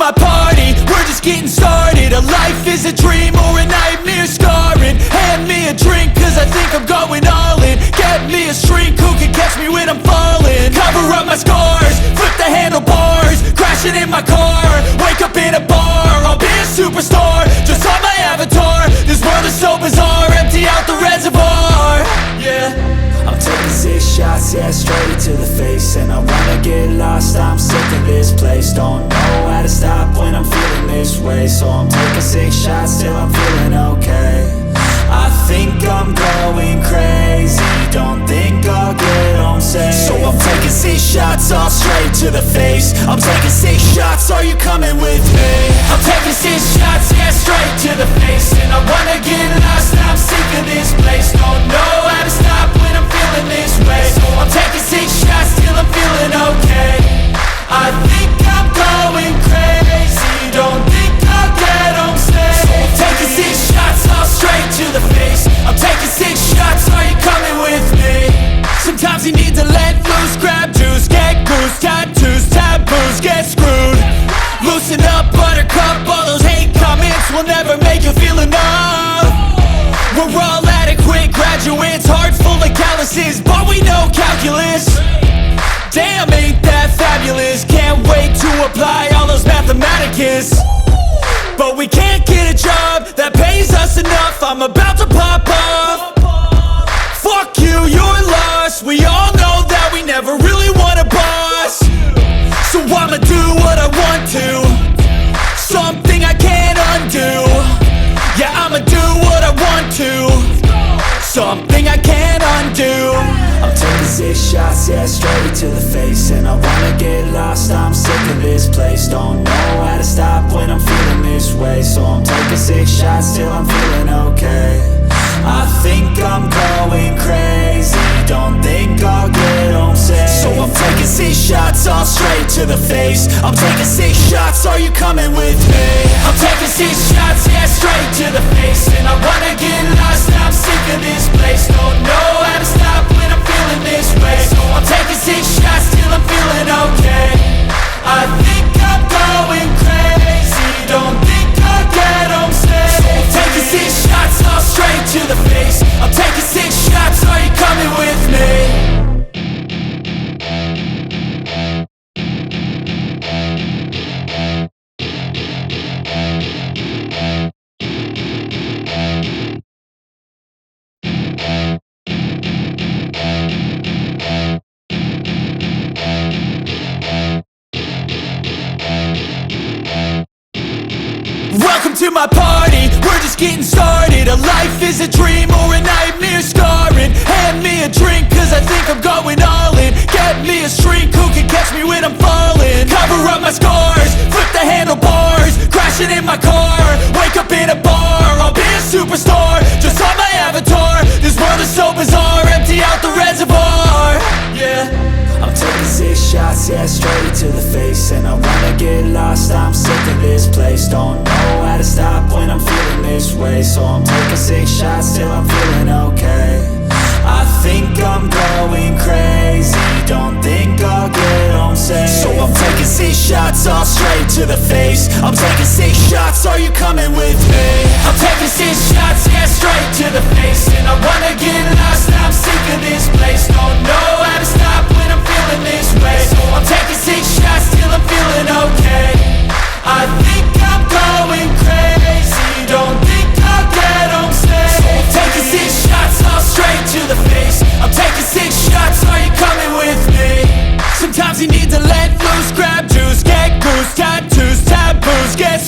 my party, we're just getting started. A life is a dream or a nightmare scarring. Hand me a drink cause I think I'm going all in. Get me a shrink who can catch me when I'm falling. Cover up my scars, flip the handlebars, crashing in my car, wake up in a bar. I'll be a superstar, just on my avatar. This world is so bizarre, empty out the reservoir. Yeah, I'm taking 6 shots, yeah, straight to the face. And I wanna get lost, I'm sick of this place. Don't know how to stop when I'm feeling this way. So I'm taking 6 shots till I'm feeling okay. I think I'm going crazy, don't think I'll get home safe. So I'm taking 6 shots, all straight to the face. I'm taking 6 shots, are you coming with me? I'm taking 6 shots, yeah, straight to the face. And I wanna get lost, I'm sick of this place. Don't know how to stop when I'm feeling this way. So I'm taking 6 shots till I'm feeling okay. I think I'm going crazy, don't think I'll get home safe. So I'm taking 6 shots, all straight to the face. I'm taking 6 shots, are you coming with me? Sometimes you need to let loose, grab juice, get goose, tattoos, taboos, get screwed. Loosen up, buttercup, all those hate comments will never make you feel enough. We're all adequate graduates, hearts full of calluses, but we know calculus. Damn, ain't that fabulous? Can't wait to apply all those mathematicus. But we can't get a job that pays us enough. I'm about to pop off. Fuck you, you're lost. We all know that we never really want a boss. So I'ma do what I want to, something I can't undo. Yeah, I'ma do what I want to, something I can't undo. I'm taking 6 shots, yeah, straight to the face. And I wanna get lost, I'm sick of this place. Don't know how to stop when I'm feeling this way. So I'm taking 6 shots till I'm feeling okay. I think I'm going crazy, don't think I'll get home safe. So I'm taking 6 shots, all straight to the face. I'm taking 6 shots, are you coming with me? I'm taking 6 shots, yeah, straight to the face. And I wanna get lost, I'm sick of this place. Don't know how to stop when I'm feeling this way. So I'm taking 6 shots till I'm feeling okay. I think I'm going crazy, don't think I'll get home safe. So I'm taking 6 shots, all straight to the face. I'm taking 6 shots, are you coming with me? Welcome to my party, we're just getting started. A life is a dream or a nightmare scarring. Hand me a drink cause I think I'm going all in. Get me a shrink who can catch me when I'm falling. Cover up my scars, flip the handlebars, crashing in my car, wake up in a bar. I'll be a superstar, just on my avatar. This world is so bizarre, empty out the reservoir. Yeah, I'm taking 6 shots, yeah, straight to the face. And I wanna get lost, I'm sick of this place. Don't know how to stop when I'm feeling this way. So I'm taking 6 shots till I'm feeling okay. I think I'm going crazy, don't think I'll get home safe. So I'm taking 6 shots, all straight to the face. I'm taking 6 shots, are you coming with me? I'm taking 6 shots, yeah, straight to the face. And I wanna get lost, I'm sick of this place. Don't know how to stop when I'm feeling this way. So I'm taking 6 shots till I'm feeling okay. I think I'm going crazy, don't think I'll get home safe. So I'm taking 6 shots, all straight to the face. I'm taking 6 shots, are you coming with me? Sometimes you need to let loose, grab juice, get goose, tattoos, taboos, get